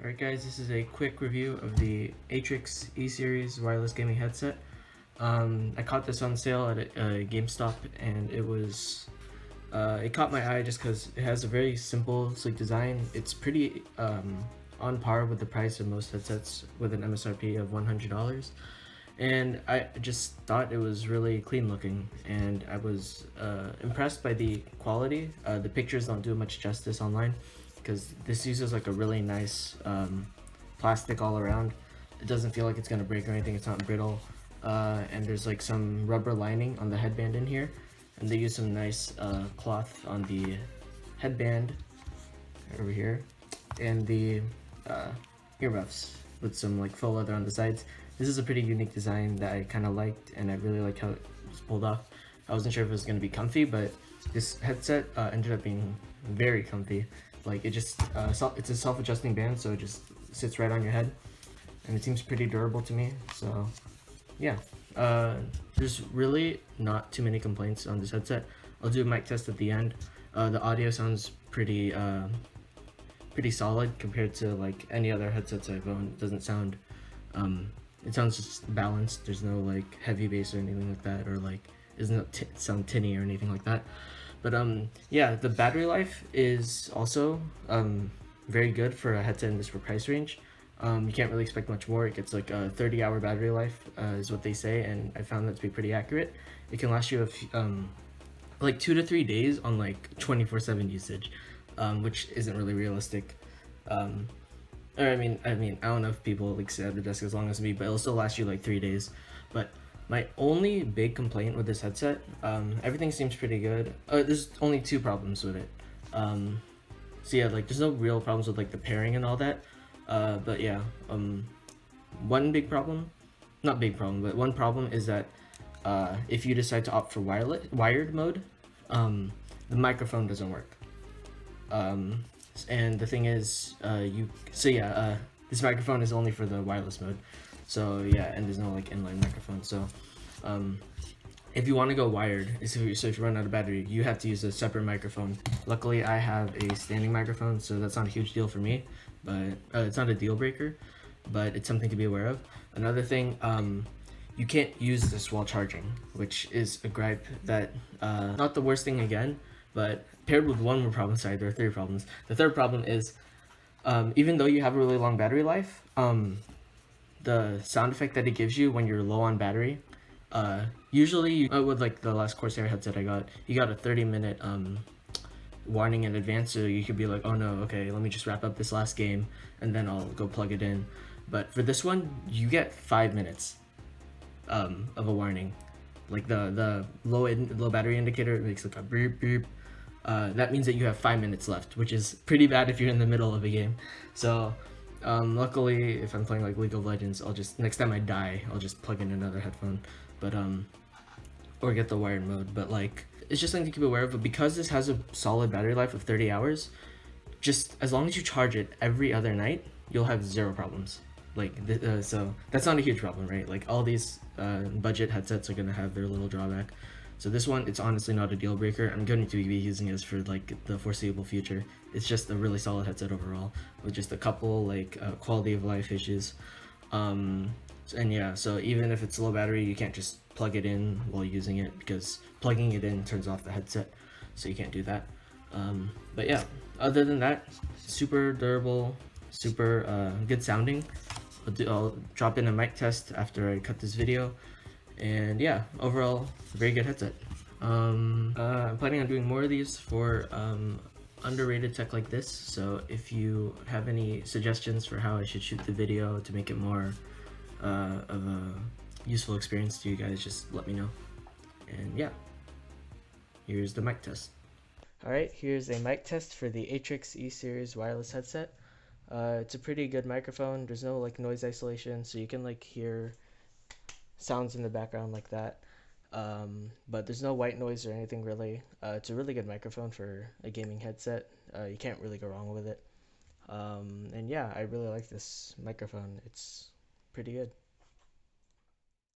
Alright guys, this is a quick review of the Atrix E-Series wireless gaming headset. I caught this on sale at a GameStop, and it caught my eye just because it has a very simple, sleek design. It's pretty on par with the price of most headsets with an MSRP of $100. And I just thought it was really clean looking, and I was impressed by the quality. The pictures don't do much justice online because this uses like a really nice plastic all around. It doesn't feel like it's gonna break or anything. It's not brittle, and there's like some rubber lining on the headband in here, and they use some nice cloth on the headband over here, and the earmuffs with some like faux leather on the sides. This is a pretty unique design that I kind of liked, and I really like how it was pulled off. I wasn't sure if it was going to be comfy, but this headset ended up being very comfy. Like it just, it's a self-adjusting band, so it just sits right on your head, and it seems pretty durable to me. So yeah, there's really not too many complaints on this headset. I'll do a mic test at the end. The audio sounds pretty solid compared to like any other headsets I've owned. It doesn't sound it sounds just balanced. There's no like heavy bass or anything like that, or like it doesn't sound tinny or anything like that. But yeah, the battery life is also very good for a headset in this price range. You can't really expect much more. It gets like a 30-hour battery life is what they say, and I found that to be pretty accurate. It can last you like 2 to 3 days on like 24/7 usage, which isn't really realistic. Or I mean, I don't know if people like sit at the desk as long as me, but it'll still last you like 3 days. But my only big complaint with this headset, everything seems pretty good. There's only 2 problems with it. So yeah, like there's no real problems with like the pairing and all that. But yeah, one big problem, not big problem, but one problem is that if you decide to opt for wired mode, the microphone doesn't work. And the thing is, this microphone is only for the wireless mode. So yeah, and there's no like inline microphone. So if you want to go wired, so if you run out of battery, you have to use a separate microphone. Luckily, I have a standing microphone, so that's not a huge deal for me. But it's not a deal breaker, but it's something to be aware of. Another thing, you can't use this while charging, which is a gripe that not the worst thing again, but paired with one more problem. Sorry, there are 3 problems. The third problem is, even though you have a really long battery life, the sound effect that it gives you when you're low on battery, usually with like the last Corsair headset I got, you got a 30-minute warning in advance, so you could be like, oh no, okay, let me just wrap up this last game and then I'll go plug it in. But for this one, you get 5 minutes of a warning. Like the low battery indicator makes like a beep beep. That means that you have 5 minutes left, which is pretty bad if you're in the middle of a game. So luckily, if I'm playing like League of Legends, I'll just, next time I die, I'll just plug in another headphone, but or get the wired mode. But like, it's just something to keep aware of. But because this has a solid battery life of 30 hours, just as long as you charge it every other night, you'll have 0 problems. Like so that's not a huge problem, right? Like all these budget headsets are gonna have their little drawback. So this one, it's honestly not a deal breaker. I'm going to be using this for like the foreseeable future. It's just a really solid headset overall, with just a couple like quality of life issues. And yeah, so even if it's low battery, you can't just plug it in while using it, because plugging it in turns off the headset, so you can't do that. But yeah, other than that, super durable, super good sounding. I'll drop in a mic test after I cut this video. And yeah, overall, very good headset. I'm planning on doing more of these for underrated tech like this, so if you have any suggestions for how I should shoot the video to make it more of a useful experience to you guys, just let me know. And yeah, here's the mic test. Alright, here's a mic test for the Atrix E-Series wireless headset. It's a pretty good microphone. There's no like noise isolation, so you can like hear sounds in the background like that, but there's no white noise or anything really. It's a really good microphone for a gaming headset. You can't really go wrong with it, and yeah, I really like this microphone. It's pretty good.